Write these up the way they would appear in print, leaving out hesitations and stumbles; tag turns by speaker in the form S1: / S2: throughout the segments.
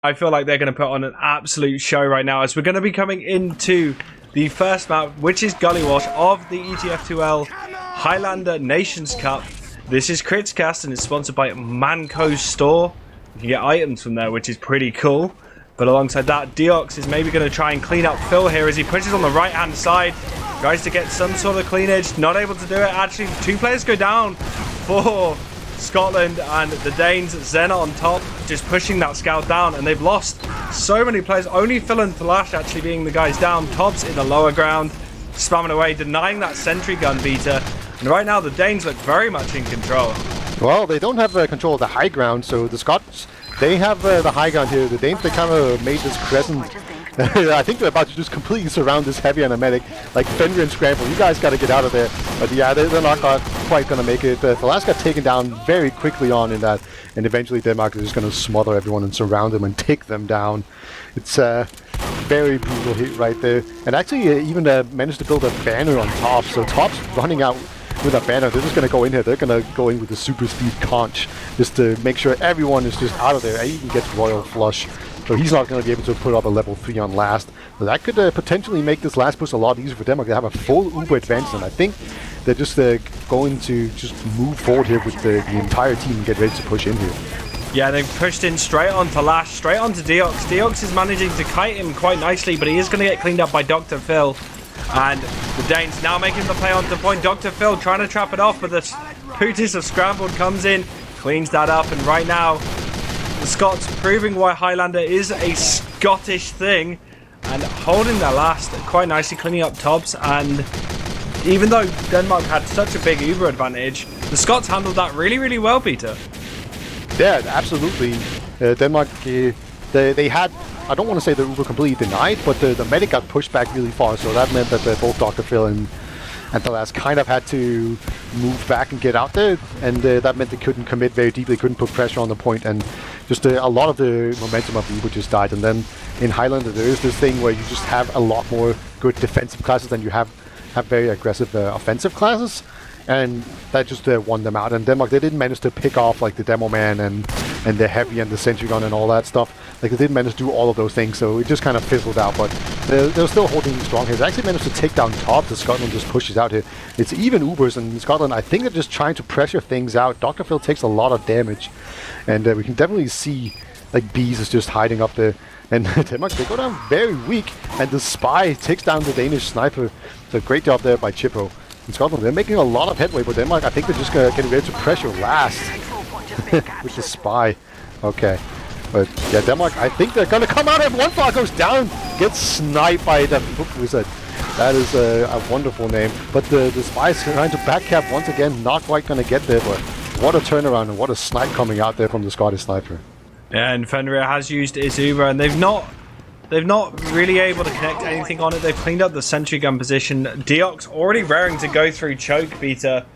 S1: I feel like they're going to put on an absolute show right now as we're going to be coming into the first map, which is Gullywash of the ETF2L Highlander Nations Cup. This is KritzKast and it's sponsored by Manco's store. You can get items from there, which is pretty cool. But alongside that, Deox is maybe going to try and clean up Phil here as he pushes on the right-hand side. Tries to get some sort of cleanage. Not able to do it. Actually, two players go down for Scotland and the Danes. Zena on top, just pushing that scout down. And they've lost so many players. Only Phil and Thalash actually being the guys down. Tobbs in the lower ground, spamming away, denying that sentry gun beater. And right now, the Danes look very much in control.
S2: Well, they don't have control of the high ground, so the Scots, they have the high ground here. The Danes, they kind of made this crescent. I think they're about to just completely surround this heavy and a medic, like Fenrir and Scramble. You guys got to get out of there. But yeah, they're not quite going to make it. The last got taken down very quickly on in that, and eventually Denmark is just going to smother everyone and surround them and take them down. It's a very brutal hit right there. And actually even managed to build a banner on top, so Top's running out with a banner. They're just going to go in here. They're going to go in with the super speed conch just to make sure everyone is just out of there. He even gets royal flush. So he's not going to be able to put up a level 3 on last. But that could potentially make this last push a lot easier for Denmark. They have a full Uber advantage, and I think they're just going to just move forward here with the entire team and get ready to push in here.
S1: Yeah, they've pushed in straight onto Lash, straight onto Deox. Deox is managing to kite him quite nicely, but he is going to get cleaned up by Dr. Phil. And the Danes now making the play onto point. Dr. Phil trying to trap it off, but the Pootis of Scrambled comes in, cleans that up, and right now the Scots proving why Highlander is a Scottish thing and holding their last quite nicely, cleaning up Tobbs. And even though Denmark had such a big Uber advantage, the Scots handled that really, really well, Peter.
S2: Yeah, absolutely. Denmark, they had, I don't want to say the Uber completely denied, but the medic got pushed back really far, so that meant that both Dr. Phil and Thalas kind of had to move back and get out there, and that meant they couldn't commit very deeply, couldn't put pressure on the point, and just a lot of the momentum of the Uber just died. And then in Highlander there is this thing where you just have a lot more good defensive classes than you have very aggressive offensive classes, and that just won them out. And Denmark, they didn't manage to pick off like the Demo Man and the Heavy and the Sentry Gun and all that stuff. Like, they didn't manage to do all of those things, so it just kind of fizzled out. But they're still holding strong here. They actually managed to take down Top. The Scotland just pushes out here. It's even Ubers, and Scotland, I think they're just trying to pressure things out. Dr. Phil takes a lot of damage, and we can definitely see like Bees is just hiding up there. And Denmark, they go down very weak, and the Spy takes down the Danish sniper. So great job there by Chippo. In Scotland, they're making a lot of headway, but Denmark, I think they're just getting ready to pressure last with the Spy. Okay. But yeah, Denmark, I think they're going to come out, and one flag goes down, gets sniped by the Book Wizard. That is a wonderful name. But the Spy is trying to backcap once again, not quite going to get there, but what a turnaround and what a snipe coming out there from the Scottish sniper.
S1: Yeah, and Fenrir has used his Uber, and they've not really able to connect anything on it. They've cleaned up the sentry gun position. Deox already raring to go through choke beater,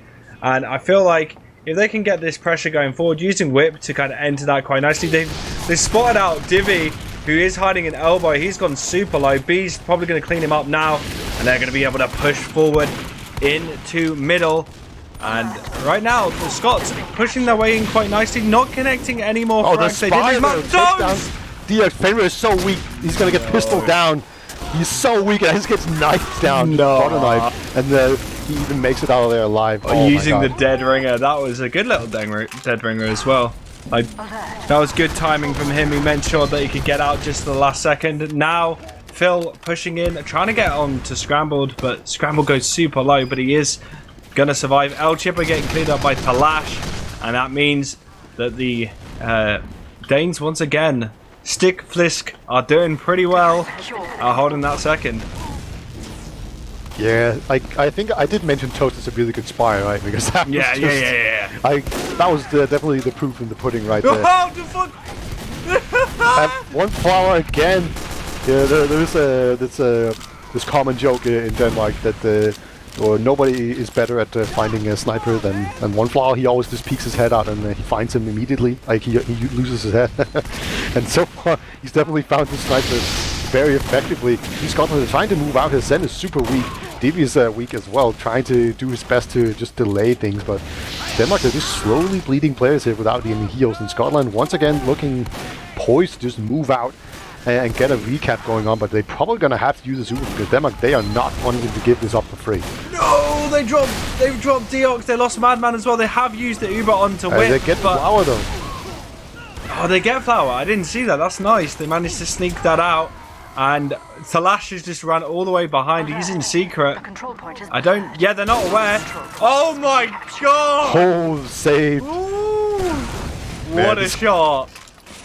S1: and I feel like if they can get this pressure going forward, using Whip to kind of enter that quite nicely. They spotted out Divi, who is hiding an elbow. He's gone super low. B's probably going to clean him up now, and they're going to be able to push forward into middle. And right now, the Scots pushing their way in quite nicely, not connecting any more.
S2: Oh, the Spy Deox, Fenrir is so weak. He's going to get pistoled down. He's so weak, and he just gets knifed down. Butter knife, and he even makes it out of there alive. Oh,
S1: using the dead ringer. That was a good little dead ringer as well. That was good timing from him. He made sure that he could get out just the last second. Now Phil pushing in, trying to get on to Scrambled, but Scrambled goes super low, but he is going to survive. El Chipper getting cleaned up by Talash, and that means that the Danes once again, Stick Flisk, are doing pretty well, holding that second.
S2: Yeah, I think I did mention Toast is a really good spy, right? Because that was that was definitely the proof in the pudding right there.
S1: Oh, the fuck!
S2: One flower again. Yeah, there's this common joke in Denmark that nobody is better at finding a sniper than one flower. He always just peeks his head out and he finds him immediately. Like he loses his head. And so far, he's definitely found the sniper very effectively. Scotland is trying to move out. His Zen is super weak. Davey is weak as well, trying to do his best to just delay things, but Denmark, they're just slowly bleeding players here without any heals. And Scotland, once again, looking poised to just move out and get a recap going on. But they're probably going to have to use the super because Denmark, they are not wanting to give this up for free.
S1: No, they've dropped Deox. They lost Madman as well. They have used the Uber onto Whip.
S2: They get Flower, though.
S1: Oh, they get Flower. I didn't see that. That's nice. They managed to sneak that out. And Thalash has just run all the way behind. He's in secret. I don't... Yeah, they're not aware. Oh, my God.
S2: Oh, save.
S1: Ooh, what a shot.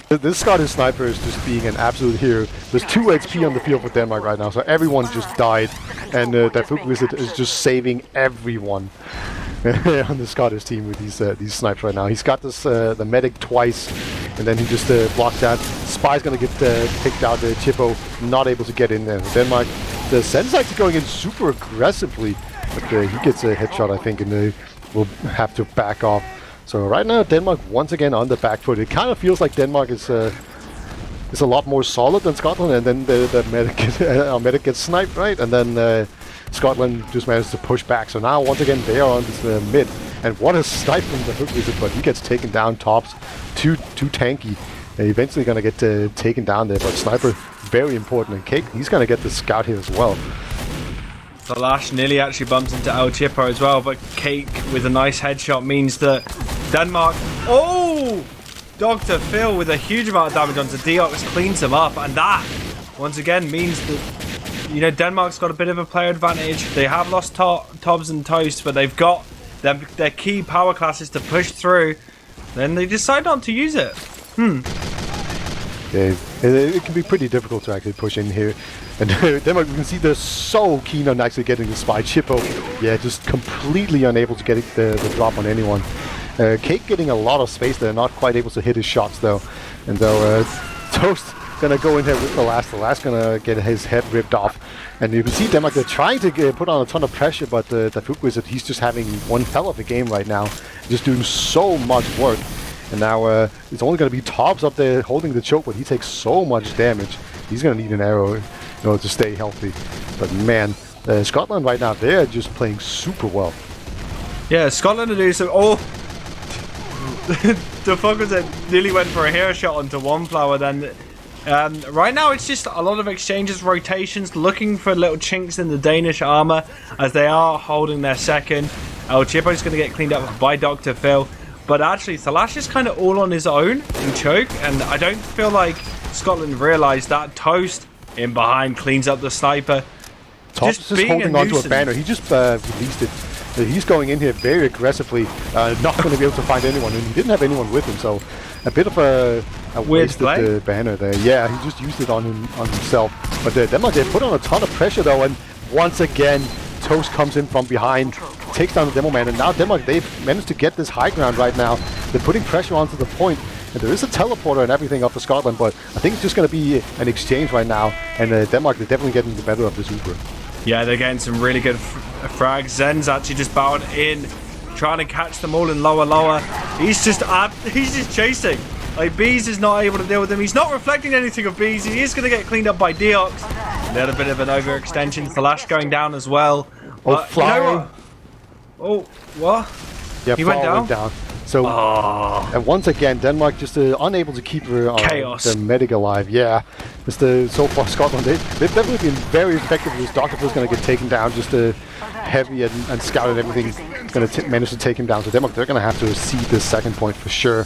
S2: This Scottish sniper is just being an absolute hero. There's 2 HP on the field for Denmark right now, so everyone just died. And that Fook Wizard is just saving everyone on the Scottish team with these snipes right now. He's got this the medic twice, and then he just blocks that. Spy's gonna get picked out. Chippo not able to get in there. Denmark, the Sen's actually going in super aggressively, but he gets a headshot, I think, and will have to back off. So right now, Denmark once again on the back foot. It kind of feels like Denmark is a lot more solid than Scotland, and then the medic gets sniped, right? And then Scotland just managed to push back. So now once again they are on this mid, and what a snipe from the Hook Wizard, but he gets taken down tops, too tanky. Eventually gonna get taken down there, but Sniper very important, and Cake, he's gonna get the scout here as well.
S1: Thalash nearly actually bumps into El Chippo as well, but Cake with a nice headshot means that Denmark... Oh! Dr. Phil with a huge amount of damage onto Deox cleans him up, and that once again means that, you know, Denmark's got a bit of a player advantage. They have lost Tobs and Toast, but they've got their key power classes to push through. Then they decide not to use it.
S2: Yeah, it can be pretty difficult to actually push in here. And Denmark, you can see they're so keen on actually getting the spy. Chippo, yeah, just completely unable to get the drop on anyone. Cake getting a lot of space there, not quite able to hit his shots though. And though Toast gonna go in here with the last gonna get his head ripped off. And you can see Denmark, they're trying to put on a ton of pressure, but the Fook Wizard, he's just having one hell of a game right now. Just doing so much work. And now it's only going to be Tobbs up there holding the choke, but he takes so much damage. He's going to need an arrow in order to stay healthy. But man, Scotland right now, they're just playing super well.
S1: Yeah, Scotland are doing so... Oh! The fuckers that nearly went for a hair shot onto one flower then. Right now it's just a lot of exchanges, rotations, looking for little chinks in the Danish armor as they are holding their second. El Chippo's going to get cleaned up by Dr. Phil. But actually, Thalash is kind of all on his own in choke, and I don't feel like Scotland realised that. Toast in behind cleans up the sniper.
S2: Tops just holding onto a banner. He just released it. He's going in here very aggressively, not going to be able to find anyone, and he didn't have anyone with him, so a bit of a wasted banner there. Yeah, he just used it on himself. But Denmark, they put on a ton of pressure though, and once again, Toast comes in from behind, takes down the Demo Man, and now Denmark, they've managed to get this high ground right now. They're putting pressure onto the point, and there is a teleporter and everything up for Scotland, but I think it's just going to be an exchange right now, and Denmark, they're definitely getting the better of this Uber.
S1: Yeah, they're getting some really good frags. Zen's actually just bowed in, trying to catch them all in lower. He's just chasing. Like, Bees is not able to deal with him. He's not reflecting anything of Bees. He is going to get cleaned up by Deox. A little bit of an overextension. Thalash going down as well.
S2: Oh, Flower.
S1: You know what? Oh, what?
S2: Yeah,
S1: he went down?
S2: So, and once again, Denmark just unable to keep the medic alive. Yeah, just so far Scotland, they've definitely been very effective. This Dr. Phil's going to get taken down, just heavy and scout and everything. Going to manage to take him down. So Denmark, they're going to have to cede this second point for sure.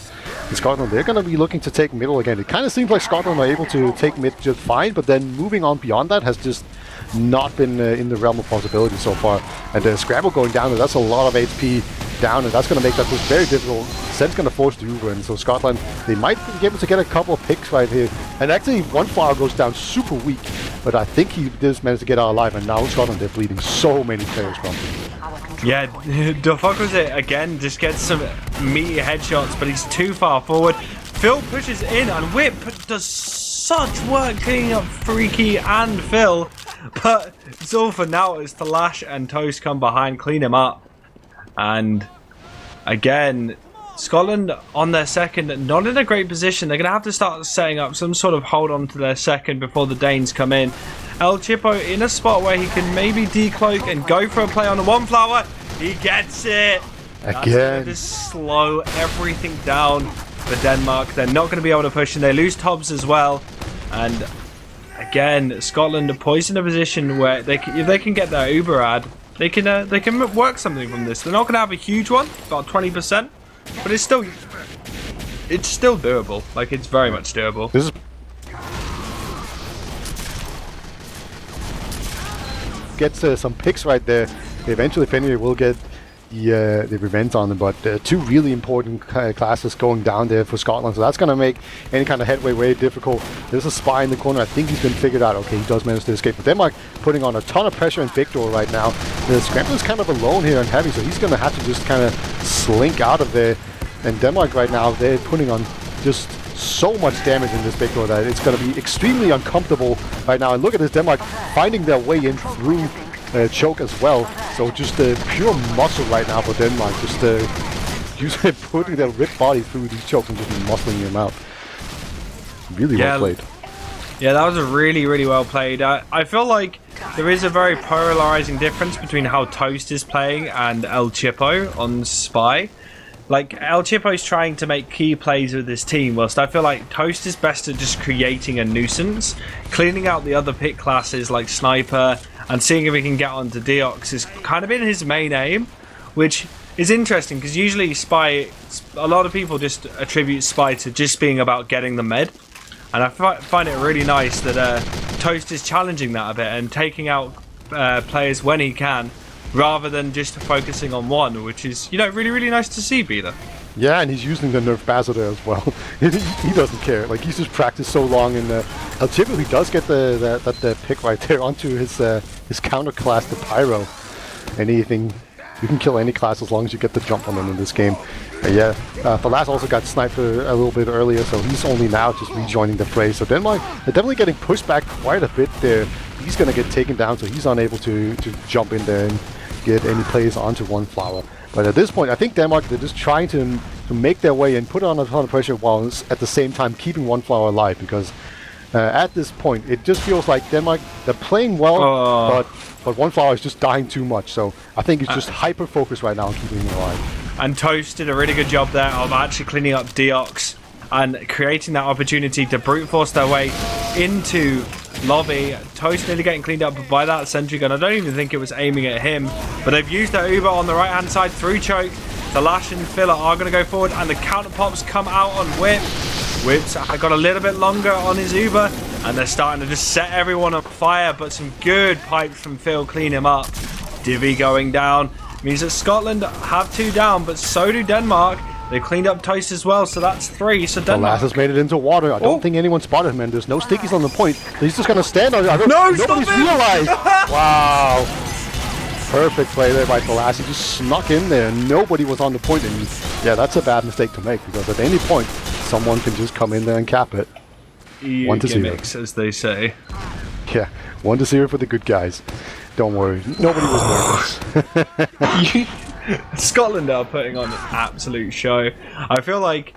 S2: In Scotland, they're going to be looking to take middle again. It kind of seems like Scotland are able to take mid just fine, but then moving on beyond that has just not been in the realm of possibility so far. And Scrabble going down, and that's a lot of HP down, and that's going to make that just very difficult. Sen's going to force the Uber, and so Scotland, they might be able to get a couple of picks right here. And actually, one flower goes down super weak, but I think he just managed to get out alive, and now Scotland, they're bleeding so many players from him.
S1: Yeah, the fuck was it again? Just gets some meaty headshots, but he's too far forward. Phil pushes in, and Whip does such work cleaning up Freaky and Phil. But it's all for now as Thalash and Toast come behind, clean him up. And again, Scotland on their second, not in a great position. They're going to have to start setting up some sort of hold on to their second before the Danes come in. El Chippo in a spot where he can maybe decloak and go for a play on the one flower. He gets it. That's going to slow everything down for Denmark. They're not going to be able to push, and they lose Tobbs as well. And again, Scotland are poised in a position where if they can get their Uber ad, they can work something from this. They're not going to have a huge one, about 20%, but it's still doable. Like, it's very much doable.
S2: This is gets some picks right there. Eventually, Fenrir will get the revenge on them, but two really important classes going down there for Scotland, so that's going to make any kind of headway way difficult. There's a spy in the corner. I think he's been figured out. Okay, he does manage to escape, but Denmark putting on a ton of pressure in Victor right now. The Scrambler's kind of alone here on heavy, so he's going to have to just kind of slink out of there. And Denmark right now, they're putting on just so much damage in this Victor that it's going to be extremely uncomfortable right now. And look at this, Denmark finding their way in through choke as well. So just pure muscle right now for Denmark. Just putting their ripped body through these chokes and just muscling them out. Really well played.
S1: Yeah, that was a really, really well played. I feel like there is a very polarizing difference between how Toast is playing and El Chipo on Spy. Like, El Chipo's trying to make key plays with his team, whilst I feel like Toast is best at just creating a nuisance, cleaning out the other pick classes like Sniper, and seeing if he can get onto Deox has kind of been his main aim, which is interesting because usually Spy, a lot of people just attribute Spy to just being about getting the med, and I find it really nice that Toast is challenging that a bit and taking out players when he can, rather than just focusing on one, which is, you know, really, really nice to see, Beta.
S2: Yeah, and he's using the nerf Bazador as well. he doesn't care. Like, he's just practiced so long, and El Chipo, he does get the pick right there onto his counter class, the Pyro. Anything, you can kill any class as long as you get the jump on them in this game. Yeah, Falas also got sniped a little bit earlier, so he's only now just rejoining the fray. So Denmark, they're definitely getting pushed back quite a bit there. He's going to get taken down, so he's unable to jump in there and get any plays onto One Flower. But at this point, I think Denmark, they're just trying to make their way and put on a ton of pressure while at the same time keeping One Flower alive, because at this point, it just feels like Denmark, they're playing well, but One Flower is just dying too much. So I think it's just hyper-focused right now on keeping him alive.
S1: And Toast did a really good job there of actually cleaning up Deox and creating that opportunity to brute force their way into lobby. Toast nearly getting cleaned up by that sentry gun. I don't even think it was aiming at him, but they've used their Uber on the right hand side through choke. The Lash and Filler are going to go forward, and the counter pops come out on Whip. Whip's got a little bit longer on his Uber, and they're starting to just set everyone on fire, but some good pipes from Phil clean him up. Divvy going down means that Scotland have 2 down, but so do Denmark. They've cleaned up Toast as well, so that's 3. So Denmark.
S2: The last has made it into water. I don't think anyone spotted him, and there's no stickies on the point. He's just going to stand on it. Nobody's realized. Wow. Perfect play there by Falas. He just snuck in there, and nobody was on the point. And yeah, that's a bad mistake to make, because at any point, someone can just come in there and cap it. 1-0.
S1: Gimmicks, as they say.
S2: Yeah, 1-0 for the good guys. Don't worry. Nobody was nervous.
S1: Scotland are putting on an absolute show. I feel like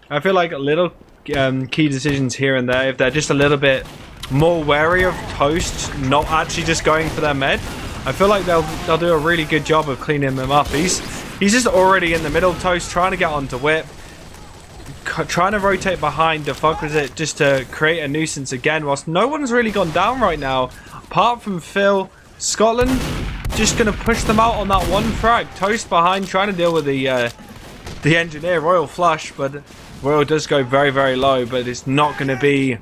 S1: little key decisions here and there, if they're just a little bit more wary of Toast not actually just going for their med, I feel like they'll do a really good job of cleaning them up. He's just already in the middle. Toast trying to get onto Whip, trying to rotate behind to fuck with it just to create a nuisance again, whilst no one's really gone down right now apart from Phil. Scotland just going to push them out on that one frag. Toast behind, trying to deal with the engineer. Royal flush, but Royal does go very, very low, but it's not going to be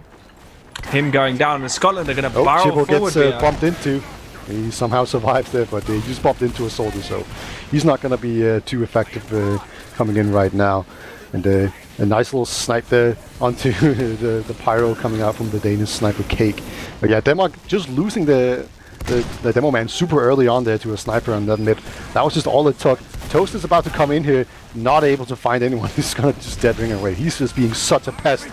S1: him going down. And Scotland are going to barrel
S2: Chipo
S1: forward.
S2: Gets bumped into. He somehow survives there, but he just bumped into a soldier, so he's not going to be too effective coming in right now. And a nice little snipe there onto the Pyro coming out from the Danish sniper Cake. But yeah, Denmark just losing the demo man super early on there to a sniper on that mid. That was just all it took. Toast is about to come in here, not able to find anyone. He's gonna just dead ring away. He's just being such a pest.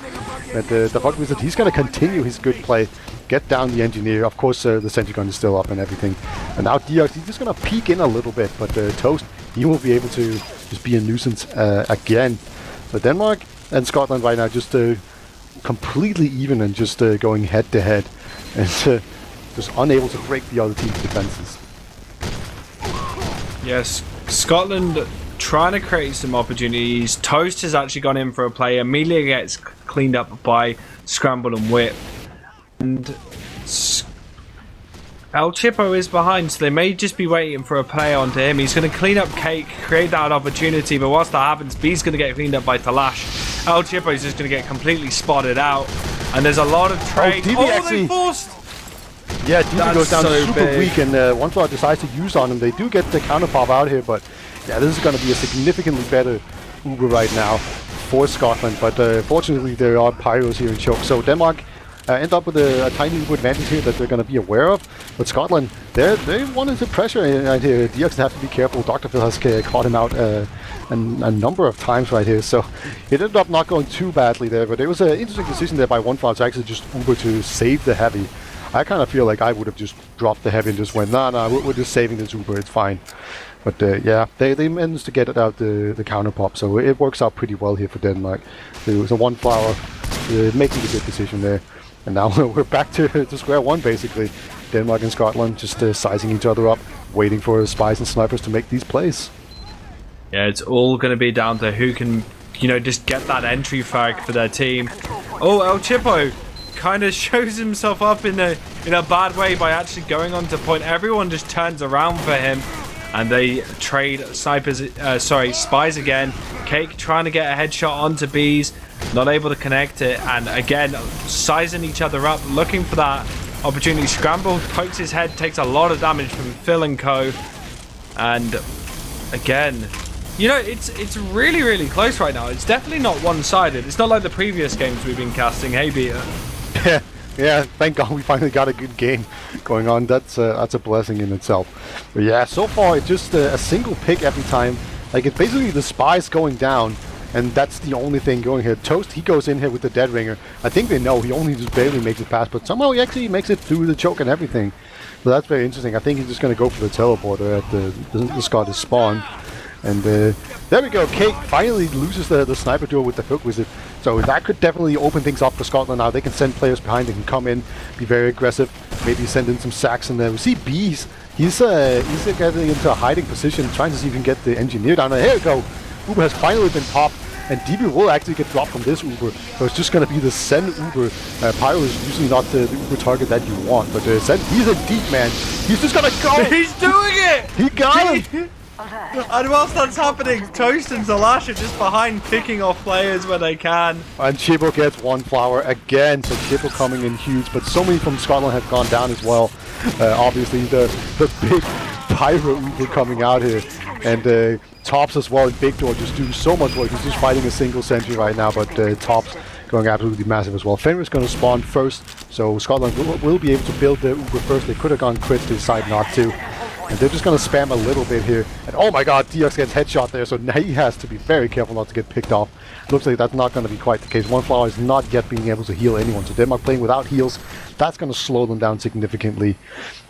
S2: But the fuck is that he's gonna continue his good play, get down the engineer. Of course, the sentry gun is still up and everything. And now Deox, he's just gonna peek in a little bit, but Toast, he will be able to just be a nuisance again. But Denmark and Scotland right now just completely even and just going head to head, and just unable to break the other team's defenses.
S1: Yes, Scotland trying to create some opportunities. Toast has actually gone in for a play. Amelia gets cleaned up by Scramble and Whip. And El Chippo is behind, so they may just be waiting for a play onto him. He's going to clean up Cake, create that opportunity, but whilst that happens, B's going to get cleaned up by Talash. El Chippo is just going to get completely spotted out. And there's a lot of trade.
S2: They
S1: forced!
S2: Yeah, DB goes down
S1: so
S2: super
S1: big.
S2: weak, and OneFlower decides to use on him. They do get the counter pop out here, but yeah, this is going to be a significantly better Uber right now for Scotland. But fortunately, there are Pyros here in choke, so Denmark end up with a tiny Uber advantage here that they're going to be aware of. But Scotland, they wanted to pressure right here. DX have to be careful. Dr. Phil has caught him out a number of times right here, so it ended up not going too badly there. But it was an interesting decision there by OneFlower to actually just Uber to save the heavy. I kind of feel like I would have just dropped the heavy and just went, nah, we're just saving this Uber, it's fine. But yeah, they managed to get it out the counter pop, so it works out pretty well here for Denmark. It was a OneFlower making a good decision there. And now we're back to square one, basically. Denmark and Scotland just sizing each other up, waiting for spies and snipers to make these plays.
S1: Yeah, it's all going to be down to who can, just get that entry frag for their team. Oh, El Chippo kind of shows himself up in a bad way by actually going on to point. Everyone just turns around for him, and they trade spies again. Cake trying to get a headshot onto Bees, not able to connect it, and again sizing each other up, looking for that opportunity. Scramble pokes his head, takes a lot of damage from Phil and Co. And again, it's really, really close right now. It's definitely not one-sided. It's not like the previous games we've been casting. Hey, Beta.
S2: Yeah, thank God we finally got a good game going on. That's a blessing in itself. But yeah, so far it's just a single pick every time. Like, it's basically the spies going down, and that's the only thing going here. Toast, he goes in here with the Dead Ringer. I think they know he only just barely makes it past, but somehow he actually makes it through the choke and everything. So that's very interesting. I think he's just going to go for the teleporter at the Scottish spawn. And there we go. Cake finally loses the sniper duel with the Hook Wizard. So that could definitely open things up for Scotland now. They can send players behind. They can come in, be very aggressive. Maybe send in some sacks. And we see Bees. He's getting into a hiding position, trying to see if he can get the engineer down there. Here we go. Uber has finally been popped. And DB will actually get dropped from this Uber. So it's just going to be the Zen Uber. Pyro is usually not the Uber target that you want. But Zen, he's a deep man. He's just going to go.
S1: He's doing it!
S2: He got him!
S1: And whilst that's happening, Toast and Zalash are just behind, picking off players where they can.
S2: And Chibbo gets OneFlower again, so Chibbo coming in huge, but so many from Scotland have gone down as well. Obviously the big Pyro Uber coming out here, and Tops as well, and Big Door just doing so much work. He's just fighting a single sentry right now, but Tops going absolutely massive as well. Fenrir's going to spawn first, so Scotland will be able to build the Uber first. They could have gone Kritz, they decide not to. And they're just going to spam a little bit here. And oh my god, DX gets headshot there, so now he has to be very careful not to get picked off. Looks like that's not going to be quite the case. OneFlower is not yet being able to heal anyone, so Denmark playing without heals. That's going to slow them down significantly.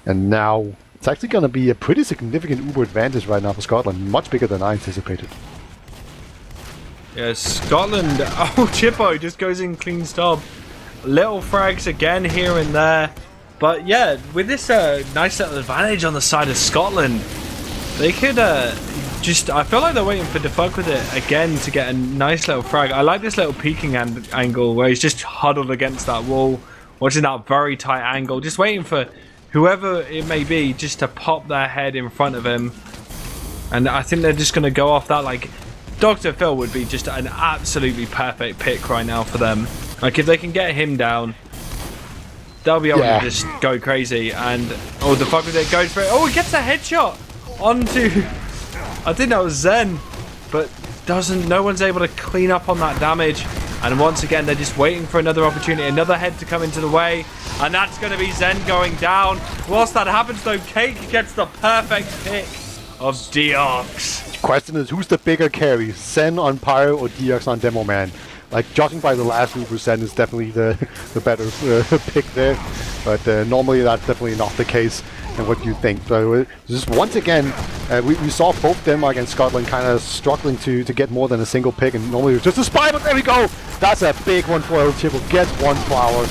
S2: And now it's actually going to be a pretty significant Uber advantage right now for Scotland. Much bigger than I anticipated.
S1: Yeah, Scotland. Oh, Chippo just goes in clean stop. Little frags again here and there. But yeah, with this nice little advantage on the side of Scotland, they could I feel like they're waiting for Defug with it again to get a nice little frag. I like this little peeking angle where he's just huddled against that wall, watching that very tight angle, just waiting for whoever it may be just to pop their head in front of him. And I think they're just going to go off that. Like, Dr. Phil would be just an absolutely perfect pick right now for them. Like, if they can get him down, they'll be able to just go crazy. And oh, the fuck with it goes for it. Oh, he gets a headshot onto, I think that was Zen, but no one's able to clean up on that damage. And once again, they're just waiting for another opportunity, another head to come into the way, and that's going to be Zen going down. Whilst that happens though, Cake gets the perfect pick of Deox.
S2: Question is, who's the bigger carry, Zen on Pyro or Deox on Demo Man? Like, judging by the last Uber, Zen is definitely the better pick there, but normally that's definitely not the case. And what do you think? So just once again, we saw both Denmark and Scotland kind of struggling to get more than a single pick, and normally it was just a spy, but there we go! That's a big one for El Chippo, gets OneFlower.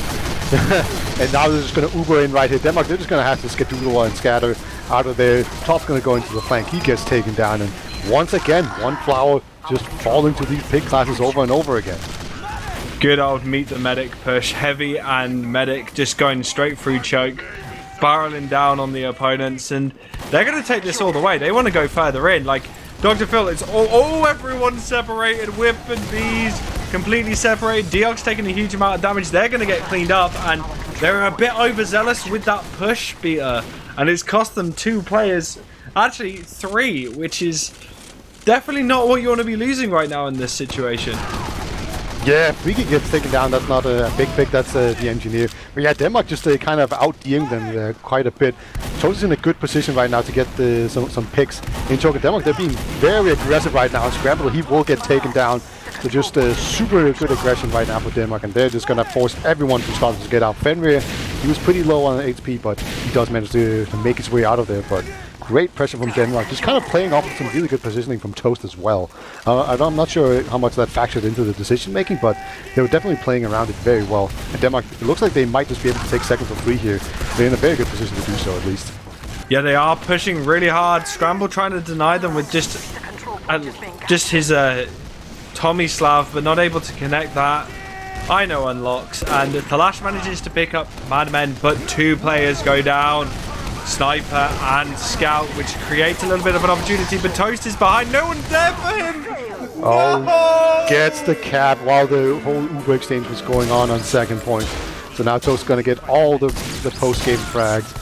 S2: And now they're just going to Uber in right here. Denmark, they're just going to have to skedoodle and scatter out of there. Top's going to go into the flank, he gets taken down, and once again, one flower just falling to these pig classes over and over again.
S1: Good old meet the medic push. Heavy and medic just going straight through choke, barreling down on the opponents, and they're going to take this all the way. They want to go further in. Like Dr. Phil, it's all everyone's separated. Whip and bees completely separated. Deox taking a huge amount of damage. They're going to get cleaned up, and they're a bit overzealous with that push beater, and it's cost them 2 players, actually 3, which is definitely not what you want to be losing right now in this situation.
S2: Yeah, Freaky gets taken down. That's not a big pick. That's the engineer. But yeah, Denmark just kind of out-DM'd them quite a bit. Toast is in a good position right now to get some picks in choke. Denmark, they're being very aggressive right now. Scramble, he will get taken down. So just super good aggression right now for Denmark, and they're just gonna force everyone from Scotland to get out. Fenrir, he was pretty low on HP, but he does manage to make his way out of there. But great pressure from Denmark, just kind of playing off with some really good positioning from Toast as well. I'm not sure how much that factored into the decision making, but they were definitely playing around it very well. And Denmark, it looks like they might just be able to take second for free here. They're in a very good position to do so, at least.
S1: Yeah, they are pushing really hard. Scramble trying to deny them with just his Tomislav, but not able to connect that. I know unlocks, and Thalash manages to pick up Madmen, but 2 players go down. Sniper and Scout, which creates a little bit of an opportunity, but Toast is behind. No one's there for him.
S2: Oh, gets the cap while the whole Uber exchange was going on second point. So now Toast is going to get all the post-game frags.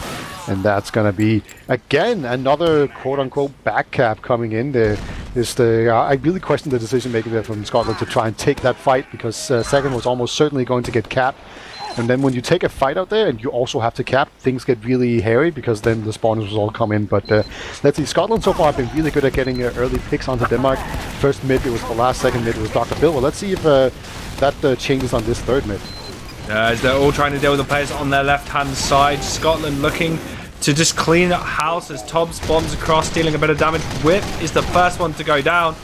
S2: And that's going to be, again, another quote-unquote back cap coming in there. I really question the decision-making there from Scotland to try and take that fight, because second was almost certainly going to get capped. And then when you take a fight out there and you also have to cap, things get really hairy, because then the spawners will all come in. But let's see, Scotland so far have been really good at getting early picks onto Denmark. First mid it was Thalash, second mid it was Dr. Phil. Well, let's see if that changes on this third mid.
S1: As they're all trying to deal with the players on their left-hand side. Scotland looking to just clean up house as Tobbs bombs across, dealing a bit of damage. Whip is the first one to go down,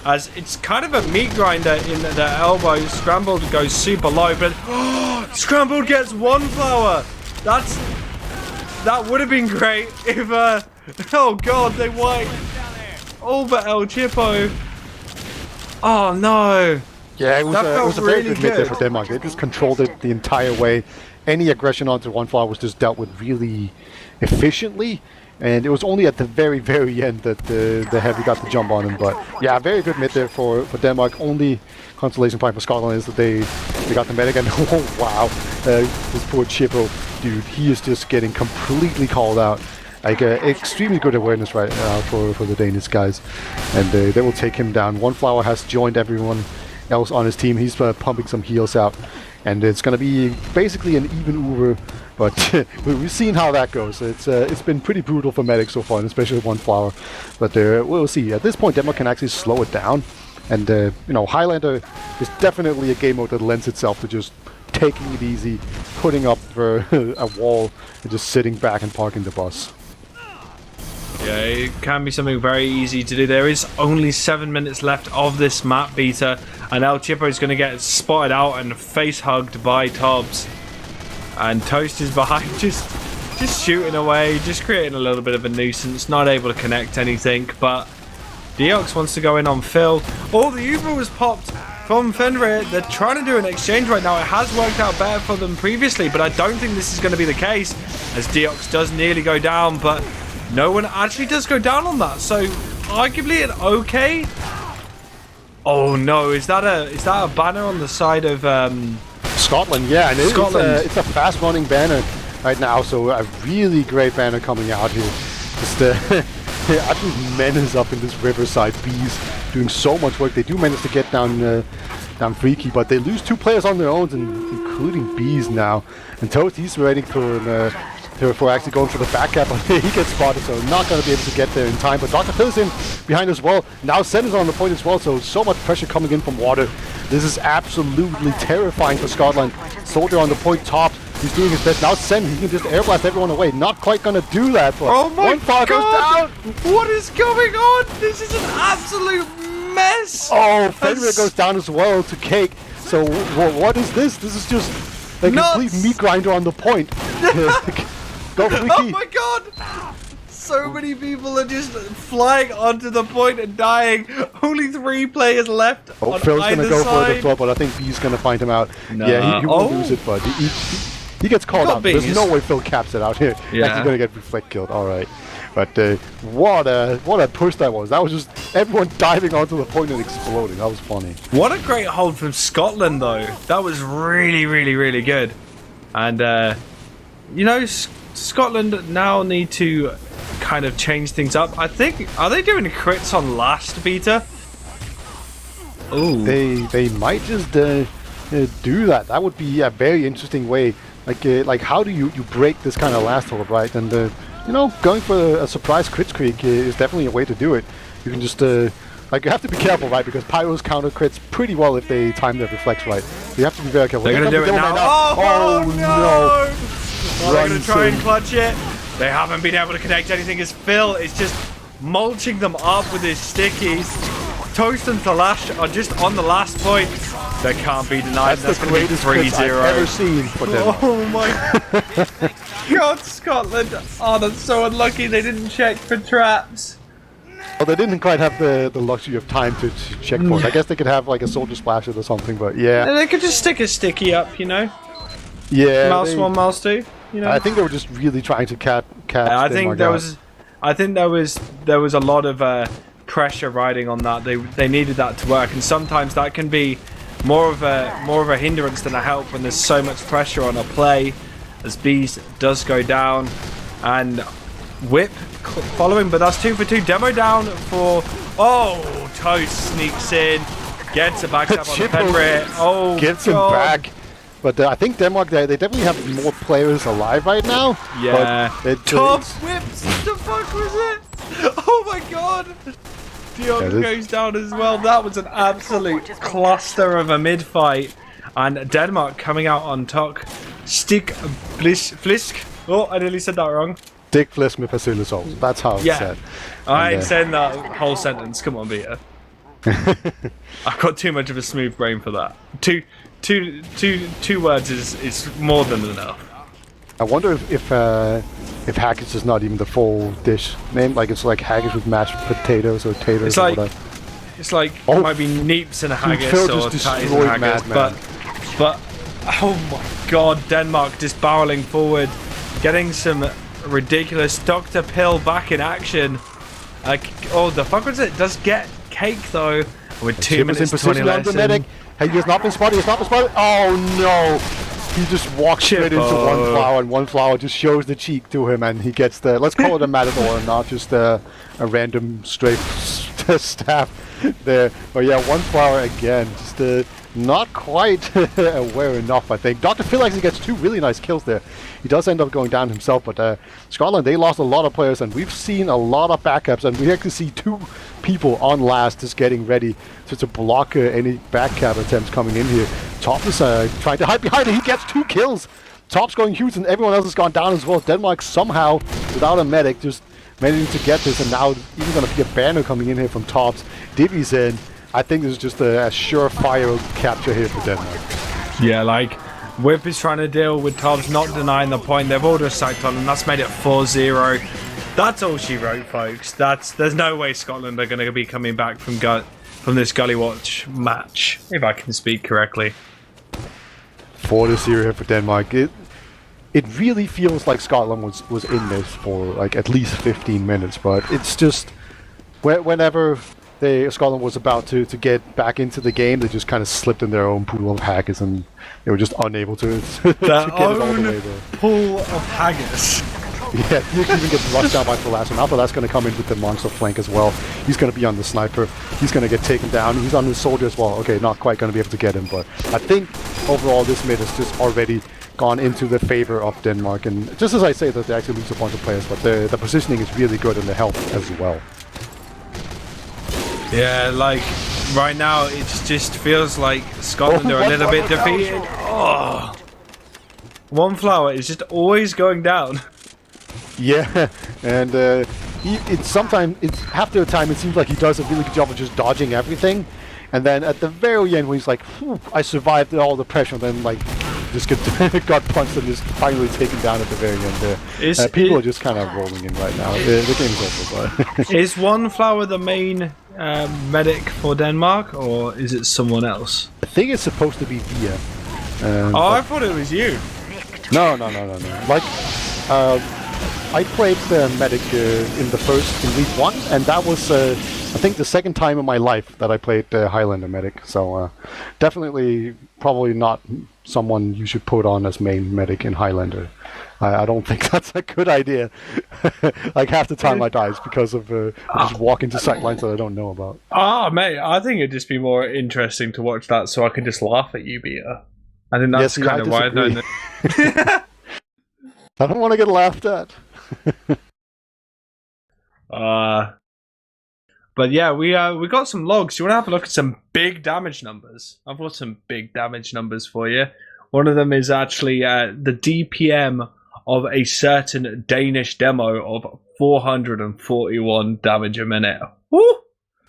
S1: as it's kind of a meat grinder in the elbow. Scrambled goes super low, but Scrambled gets 1 flower. That would have been great if oh god, they wiped all but El Chipo. Oh no.
S2: Yeah, it was a very good mid there for Denmark. They just controlled it the entire way. Any aggression onto 1 flower was just dealt with really efficiently, and it was only at the very end that the heavy got the jump on him. But yeah, very good mid there for Denmark. Only consolation point for Scotland is that they got the medic, and oh wow, this poor Chippo, dude, he is just getting completely called out. Like extremely good awareness right now for the Danish guys, and they will take him down. 1 flower has joined everyone else on his team. He's pumping some heals out, and it's going to be basically an even Uber, but we've seen how that goes. It's been pretty brutal for medics so far, and especially with 1 flower, but we'll see. At this point, Denmark can actually slow it down, and you know, Highlander is definitely a game mode that lends itself to just taking it easy, putting up a wall, and just sitting back and parking the bus.
S1: Yeah, it can be something very easy to do. There is only 7 minutes left of this map beta, and El Chipo is going to get spotted out and face hugged by Tobbs. And Toast is behind, just shooting away, just creating a little bit of a nuisance, not able to connect anything. But Deox wants to go in on Phil. Oh, the Uber was popped from Fenrir. They're trying to do an exchange right now. It has worked out better for them previously, but I don't think this is going to be the case, as Deox does nearly go down, but no one actually does go down on that, so arguably an okay. Oh no, is that a banner on the side of
S2: Scotland? Yeah, and
S1: Scotland.
S2: It's a fast running banner right now, so a really great banner coming out here. Just absolute menace up in this riverside. Bees doing so much work. They do manage to get down Freaky, but they lose 2 players on their own, including Bees now. And Toast, he's waiting for actually going for the back cap, but he gets spotted, so not going to be able to get there in time. But Dr. Phil is in behind as well. Now Sen is on the point as well, so much pressure coming in from water. This is absolutely terrifying for Scotland. Soldier on the point top. He's doing his best. Now Sen, he can just airblast everyone away. Not quite going to do that, but
S1: oh my
S2: 1 flower goes down.
S1: What is going on? This is an absolute mess.
S2: Oh, Fenrir goes down as well to Cake. So what is this? This is just a complete meat grinder on the point. Go Freaky.
S1: Oh my god! So many people are just flying onto the point and dying. Only 3 players left on
S2: Phil's
S1: either
S2: gonna go
S1: side.
S2: for the throw, but I think B's gonna find him out.
S1: Nah.
S2: Yeah, he won't lose it, but he gets called out. There's no way Phil caps it out here.
S1: Yeah.
S2: Like, he's gonna get reflect killed. All right. But what a push that was. That was just everyone diving onto the point and exploding. That was funny.
S1: What a great hold from Scotland, though. That was really, really, really good. And, you know, Scotland now need to kind of change things up. I think, are they doing crits on last beta? Ooh.
S2: They might just do that. That would be a very interesting way. Like how do you break this kind of last hold, right? And you know, going for a surprise crit streak is definitely a way to do it. You can just like, you have to be careful, right? Because pyros counter crits pretty well if they time their reflex right. You have to be very careful.
S1: They're gonna do it now.
S2: Oh no!
S1: Oh, they're gonna try and clutch it. They haven't been able to connect anything as Phil is just mulching them up with his stickies. Toast and Thalash are just on the last point. They can't be denied.
S2: That's the greatest crits I've ever seen for them.
S1: Oh my God, Scotland. Oh, that's so unlucky they didn't check for traps.
S2: Well, they didn't quite have the luxury of time to check for it. I guess they could have like a soldier splasher or something, but yeah.
S1: They could just stick a sticky up, you know?
S2: Yeah.
S1: Mouse 1, mouse 2, you know?
S2: I think they were just really trying to catch
S1: I think there was a lot of pressure riding on that. They needed that to work, and sometimes that can be more of a hindrance than a help when there's so much pressure on a play. As Bees does go down, and Whip following, but that's 2 for 2. Demo down for Toast sneaks in, gets a backstab on the Penrit. Oh,
S2: gets him back. But I think Denmark, they definitely have more players alive right now.
S1: Yeah.
S2: Top
S1: whips. What the fuck was it? Oh my God. Dion goes down as well. That was an absolute cluster of a mid fight, and Denmark coming out on top. Stig Flisk. Oh, I nearly said that wrong.
S2: Stig Flisk med persillesovs. That's how it's said.
S1: I ain't saying that whole sentence. Come on, Beta. I've got too much of a smooth brain for that. Two words is more than enough.
S2: I wonder if haggis is not even the full dish name. Like, it's like haggis with mashed potatoes or taters.
S1: It's like, it might be neeps and haggis
S2: Phil
S1: or
S2: just
S1: tatties and haggis, but oh my God, Denmark just barreling forward, getting some ridiculous Dr. Pill back in action. Like, oh, the fuck was it? Does get cake though with 2 minutes 20 left.
S2: Hey, he has not been spotted. He has not been spotted. Oh no! He just walks straight into one flower, and one flower just shows the cheek to him, and he gets the, let's call it a matador, and not just a random straight staff there. But yeah, one flower again, just not quite aware enough, I think. Dr. Phil actually gets 2 really nice kills there. He does end up going down himself, but Scotland, they lost a lot of players, and we've seen a lot of backups, and we actually see 2 people on last just getting ready to block any backcap attempts coming in here. Top is trying to hide behind it. He gets 2 kills. Top's going huge, and everyone else has gone down as well. Denmark somehow, without a medic, just managing to get this, and now even going to be a banner coming in here from Tops. Divvy's in. I think this is just a surefire capture here for Denmark.
S1: Yeah, like, Whip is trying to deal with Tops not denying the point. They've all just sacked on, and that's made it 4-0. That's all she wrote, folks. There's no way Scotland are going to be coming back from this Gullywash match, if I can speak correctly.
S2: 4-0 here for Denmark. It really feels like Scotland was in this for like at least 15 minutes, but it's just whenever Scotland was about to get back into the game, they just kind of slipped in their own pool of haggis, and they were just unable to get it all the way there.
S1: Pool of haggis.
S2: Yeah, he even gets rushed down by the last one. Alpha, that's going to come in with the monster flank as well. He's going to be on the sniper. He's going to get taken down. He's on the soldier as well. Okay, not quite going to be able to get him, but I think overall this mid has just already gone into the favor of Denmark. And just as I say that they actually lose a bunch of players, but the positioning is really good and the help as well.
S1: Yeah, like right now it just feels like Scotland are a little bit defeated. Oh, one flower is just always going down.
S2: Yeah, and it's half the time it seems like he does a really good job of just dodging everything, and then at the very end when he's like, I survived all the pressure, then like just get got punched and just finally taken down at the very end. People are just kind of rolling in right now. The game's over. But
S1: is One Flower the main medic for Denmark, or is it someone else?
S2: I think it's supposed to be Via.
S1: I thought it was you.
S2: No. Like, I played the medic in week 1, and that was, I think, the second time in my life that I played Highlander medic. So, definitely, probably not someone you should put on as main medic in Highlander. I don't think that's a good idea. Like, half the time I die is because of just walking to sightlines that I don't know about.
S1: Mate, I think it'd just be more interesting to watch that so I could just laugh at you, Beta. I think that's kind of why I don't know.
S2: I don't want to get laughed at.
S1: But yeah, we got some logs. You want to have a look at some big damage numbers? I've got some big damage numbers for you. One of them is actually the DPM of a certain Danish demo of 441 damage a minute. Woo!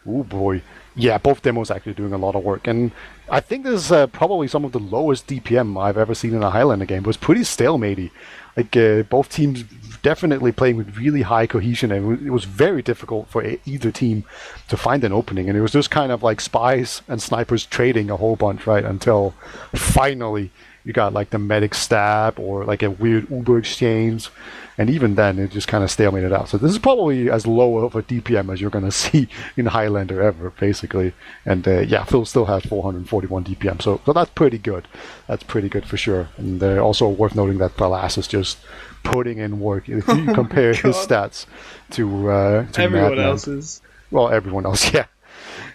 S2: Oh boy. Yeah, both demos actually doing a lot of work, and I think this is probably some of the lowest DPM I've ever seen in a Highlander game. It was pretty stalematey. Like, both teams definitely playing with really high cohesion, and it was very difficult for either team to find an opening, and it was just kind of like spies and snipers trading a whole bunch, right, until finally you got like the medic stab or like a weird Uber exchange, and even then it just kind of stalemated out. So this is probably as low of a DPM as you're going to see in Highlander ever, basically. And yeah, Phil still has 441 DPM, so that's pretty good. That's pretty good for sure. And also worth noting that Thalas is just putting in work. If you compare his stats to
S1: everyone else's.
S2: Well, everyone else, yeah.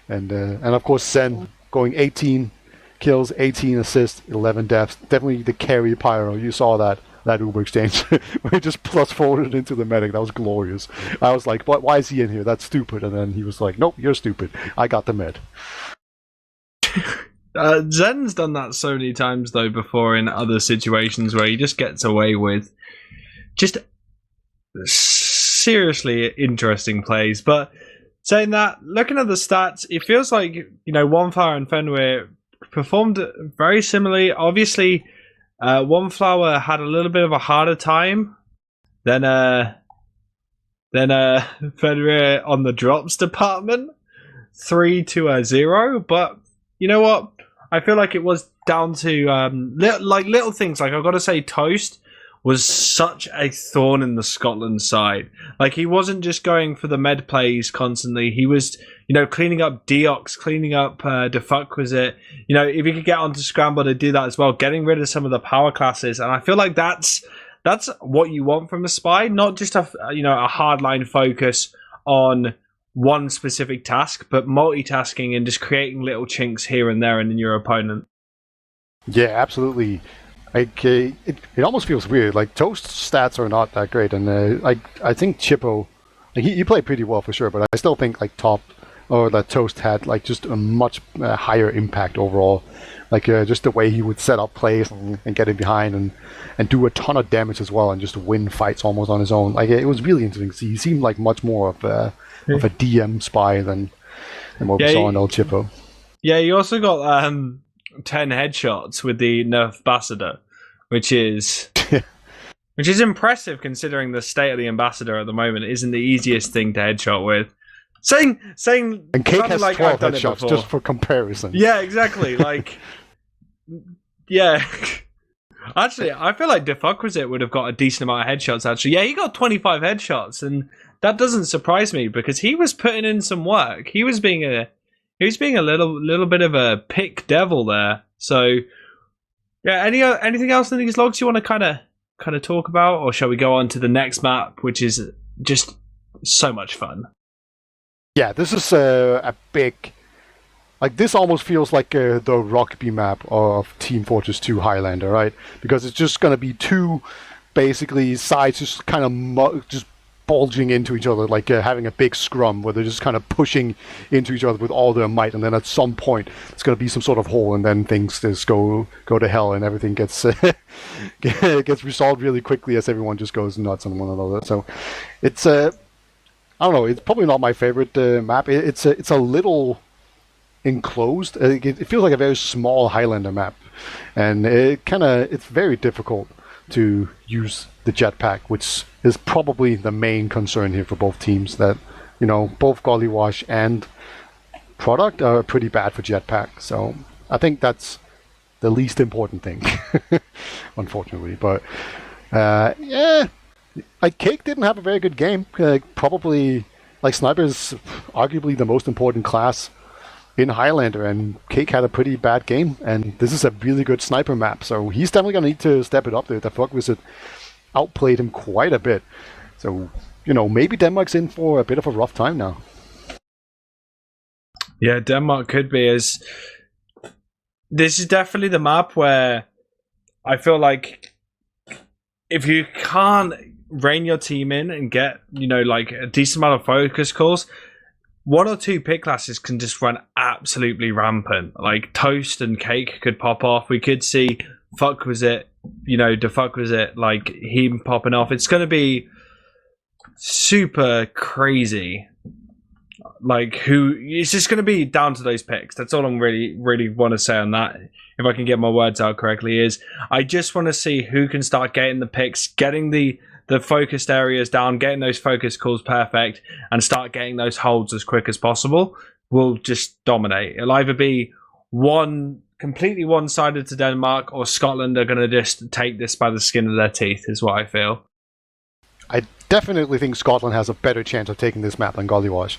S2: And of course Sen going 18 kills, 18 assists, 11 deaths. Definitely the carry pyro. You saw that Uber exchange where he just plus forwarded into the medic. That was glorious. I was like, why is he in here? That's stupid. And then he was like, nope, you're stupid. I got the med.
S1: Zen's done that so many times though before in other situations where he just gets away with just seriously interesting plays. But saying that, looking at the stats, it feels like, One Flower and Fenrir performed very similarly. Obviously, One Flower had a little bit of a harder time than Fenrir on the drops department, 3-0. But you know what? I feel like it was down to little things. Like, I've got to say, Toast was such a thorn in the Scotland side. Like, he wasn't just going for the med plays constantly. He was, cleaning up Deox, cleaning up Defuckwizit. If he could get onto Scramble to do that as well, getting rid of some of the power classes. And I feel like that's what you want from a spy, not just a hardline focus on one specific task, but multitasking and just creating little chinks here and there in your opponent.
S2: Yeah, absolutely. Like, it almost feels weird. Like, Toast's stats are not that great, and I think Chippo, like, he played pretty well for sure, but I still think like that Toast had like just a much higher impact overall. Like, just the way he would set up plays and get in behind and do a ton of damage as well, and just win fights almost on his own. Like, it was really interesting to see. He seemed like much more of a DM spy than what we saw in old Chippo.
S1: Yeah, he also got 10 headshots with the Nerf Ambassador, which is impressive considering the state of the Ambassador at the moment isn't the easiest thing to headshot with. Saying
S2: and Cake has
S1: like
S2: 12 headshots just for comparison.
S1: Yeah, exactly. Like, yeah. Actually, I feel like Defuckwizit would have got a decent amount of headshots. Actually, yeah, he got 25 headshots, and that doesn't surprise me because he was putting in some work. He was being a little bit of a pick devil there. So, yeah. Anything else in these logs you want to kind of talk about, or shall we go on to the next map, which is just so much fun?
S2: Yeah, this is a big. Like, this almost feels like the rugby map of Team Fortress 2 Highlander, right? Because it's just going to be two, basically, sides just kind of just bulging into each other, like having a big scrum where they're just kind of pushing into each other with all their might, and then at some point it's going to be some sort of hole, and then things just go to hell, and everything gets gets resolved really quickly as everyone just goes nuts on one another. So it's I don't know, it's probably not my favorite map. It's a little enclosed. It feels like a very small Highlander map, and it's very difficult to use the jetpack, which is probably the main concern here for both teams. That both Gullywash and Product are pretty bad for jetpack. So I think that's the least important thing, unfortunately. But yeah, like Cake didn't have a very good game. Probably like Sniper is arguably the most important class in Highlander, and Cake had a pretty bad game. And this is a really good Sniper map, so he's definitely gonna need to step it up there. The Fuck Wizard outplayed him quite a bit. So maybe Denmark's in for a bit of a rough time now.
S1: Yeah, Denmark could be, as this is definitely the map where I feel like if you can't rein your team in and get, like a decent amount of focus calls, one or two pick classes can just run absolutely rampant. Like Toast and Cake could pop off. We could see Fuck Was It, the Fuck Was It, like him popping off. It's going to be super crazy. Like it's just going to be down to those picks. That's all I'm really want to say on that. If I can get my words out correctly, is I just want to see who can start getting the picks, getting the focused areas down, getting those focus calls perfect, and start getting those holds as quick as possible. Will just dominate. It'll either be completely one-sided to Denmark, or Scotland are going to just take this by the skin of their teeth, is what I feel.
S2: I definitely think Scotland has a better chance of taking this map than Gullywash.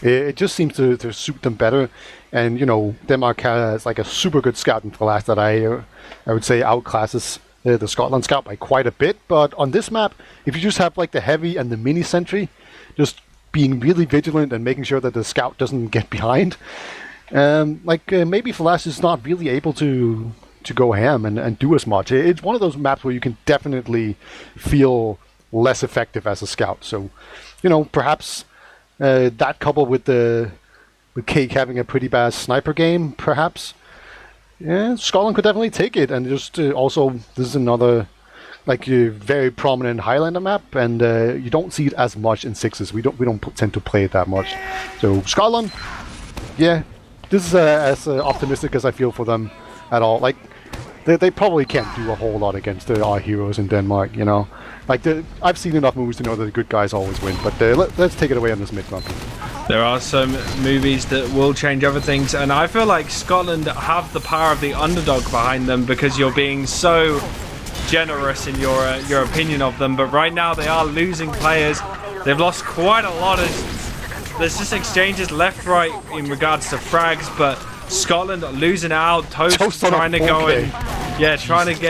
S2: It just seems to suit them better, and Denmark has like a super good scouting class that I would say outclasses the Scotland scout by quite a bit. But on this map, if you just have like the heavy and the mini sentry, just being really vigilant and making sure that the scout doesn't get behind, maybe Flash is not really able to go ham and do as much. It's one of those maps where you can definitely feel less effective as a scout. So perhaps that coupled with Cake having a pretty bad sniper game, perhaps, yeah, Scotland could definitely take it. And just also, this is another very prominent Highlander map, and you don't see it as much in sixes. We don't tend to play it that much. So Scotland, yeah, this is as optimistic as I feel for them at all. Like they probably can't do a whole lot against our heroes in Denmark. I've seen enough movies to know that the good guys always win. But let's take it away on this mid Grumpy.
S1: There are some movies that will change other things, and I feel like Scotland have the power of the underdog behind them, because you're being so generous in your opinion of them. But right now they are losing players. They've lost quite a lot. There's just exchanges left, right in regards to frags, but Scotland are losing out. Toast trying to go in. Yeah, trying to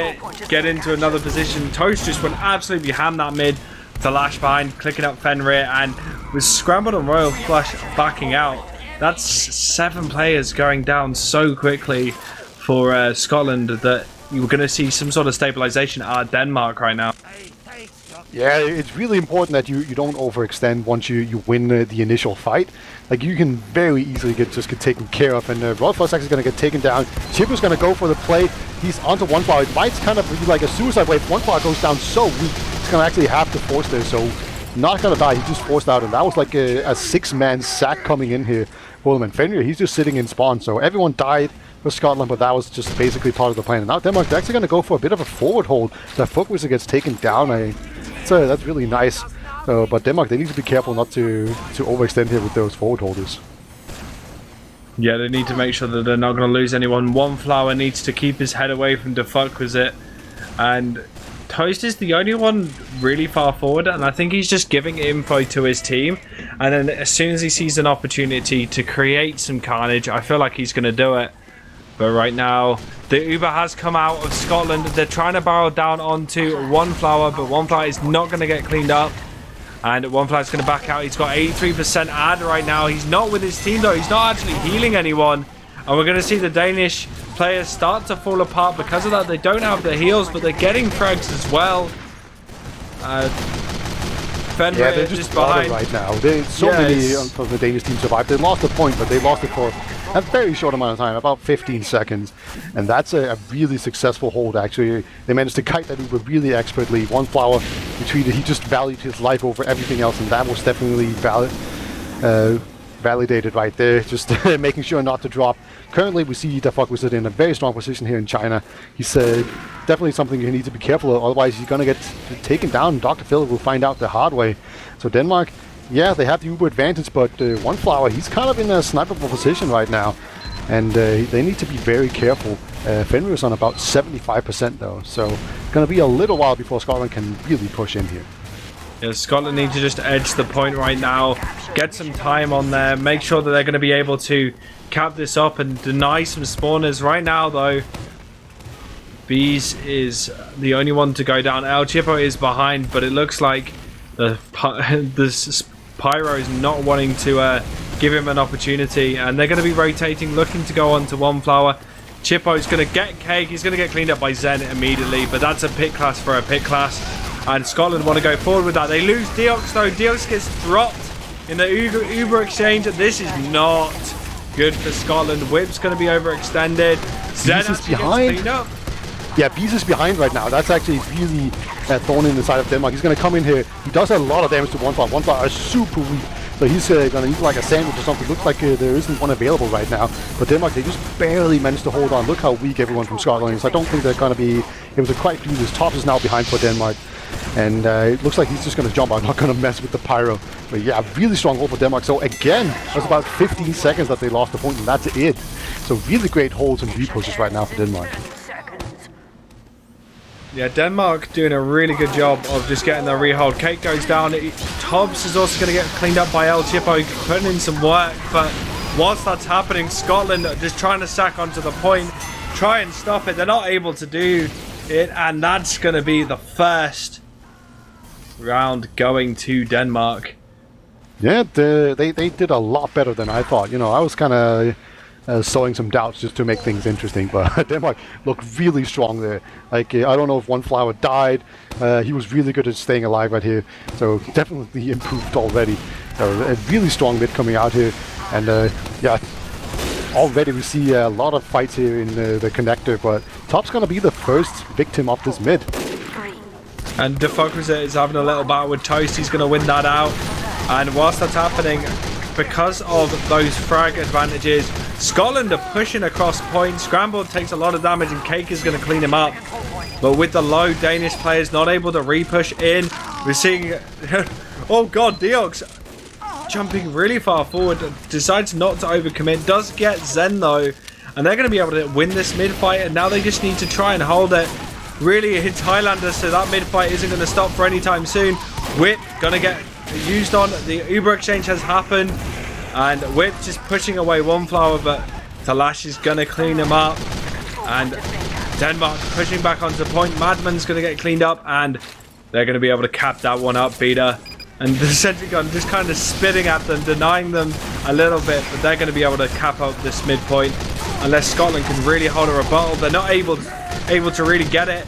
S1: get into another position. Toast just went absolutely ham that mid. The lash behind, clicking up Fenrir, and was scrambled on Royal Flush backing out. That's 7 players going down so quickly for Scotland that you're going to see some sort of stabilization out of Denmark right now.
S2: Yeah, it's really important that you don't overextend once you win the initial fight. Like, you can very easily get taken care of, and Royal Flush is going to get taken down. Chipper's going to go for the play. He's onto one flower. It might kind of be like a suicide wave. One flower goes down so weak, he's going to actually have to force there. So, not going to die. He just forced out, and that was like a 6-man sack coming in here for them. And Fenrir, he's just sitting in spawn. So, everyone died for Scotland, but that was just basically part of the plan. And now Denmark, they're actually going to go for a bit of a forward hold. The Fuck Wizard gets taken down. So that's really nice. But Denmark, they need to be careful not to overextend here with those forward holders.
S1: Yeah, they need to make sure that they're not going to lose anyone. One flower needs to keep his head away from the Fuck Was It. And Toast is the only one really far forward, and I think he's just giving info to his team. And then as soon as he sees an opportunity to create some carnage, I feel like he's going to do it. But right now, the Uber has come out of Scotland. They're trying to barrel down onto One Flower, but One Flower is not going to get cleaned up. And One Flower is going to back out. He's got 83% ad right now. He's not with his team, though. He's not actually healing anyone. And we're going to see the Danish players start to fall apart because of that. They don't have the heals, but they're getting frags as well. Fenrir,
S2: yeah, they're just behind right now. Many of the Danish team survived. They lost the point, but they lost it for a very short amount of time, about 15 seconds. And that's a really successful hold, actually. They managed to kite that Uber really expertly. One flower retreated. He just valued his life over everything else, and that was definitely validated right there, just making sure not to drop. Currently, we see TF2 in a very strong position here in China. He's definitely something you need to be careful of, otherwise he's going to get taken down. Dr. Phil will find out the hard way. So Denmark, yeah, they have the Uber advantage, but One Flower, he's kind of in a sniperable position right now. And they need to be very careful. Fenrir is on about 75% though, so it's going to be a little while before Scotland can really push in here.
S1: Yeah, Scotland need to just edge the point right now, get some time on there, make sure that they're going to be able to cap this up and deny some spawners. Right now though, Bees is the only one to go down. El Chipo is behind, but it looks like the Pyro is not wanting to give him an opportunity, and they're going to be rotating, looking to go on to One Flower. Chipo's going to get Cake, he's going to get cleaned up by Zen immediately, but that's a pit class for a pit class. And Scotland want to go forward with that. They lose Deox though. Deox gets dropped in the Uber exchange. This is not good for Scotland. Whip's going to be overextended. Zen
S2: is behind. Yeah, Bees is behind right now. That's actually really thorn in the side of Denmark. He's going to come in here. He does a lot of damage to One Flower. One Flower is super weak. So he's going to eat like a sandwich or something. Looks like there isn't one available right now. But Denmark, they just barely managed to hold on. Look how weak everyone from Scotland is. I don't think they're going to be able to quite do this. Tops is now behind for Denmark. And it looks like he's just going to jump out, not going to mess with the Pyro. But yeah, really strong hold for Denmark. So again, it was about 15 seconds that they lost the point, and that's it. So really great holds and repushes right now for Denmark.
S1: Yeah, Denmark doing a really good job of just getting their rehold. Cake goes down. Tobbs is also going to get cleaned up by El Chipo, putting in some work. But whilst that's happening, Scotland are just trying to sack onto the point, try and stop it. They're not able to do it, and that's going to be the first round going to Denmark.
S2: Yeah, they did a lot better than I thought. You know, I was kind of sowing some doubts just to make things interesting, but Denmark looked really strong there. Like, I don't know if One Flower died. He was really good at staying alive right here, so definitely improved already. So a really strong mid coming out here, and yeah, already we see a lot of fights here in the connector, but Top's gonna be the first victim of this mid.
S1: And TF2 is having a little battle with Toast. He's going to win that out. And whilst that's happening, because of those frag advantages, Scotland are pushing across point. Scramble takes a lot of damage, and Cake is going to clean him up. But with the low Danish players not able to re-push in, we're seeing... oh god, Deox jumping really far forward. Decides not to overcommit. Does get Zen though. And they're going to be able to win this mid-fight. And now they just need to try and hold it. Really hits Highlander, so that mid-fight isn't going to stop for any time soon. Whip going to get used on. The Uber exchange has happened, and Whip just pushing away One Flower, but Talash is going to clean him up, and Denmark pushing back onto point. Madman's going to get cleaned up, and they're going to be able to cap that one up, Beta. And the sentry gun just kind of spitting at them, denying them a little bit, but they're going to be able to cap up this midpoint unless Scotland can really hold a rebuttal. They're not able to really get it.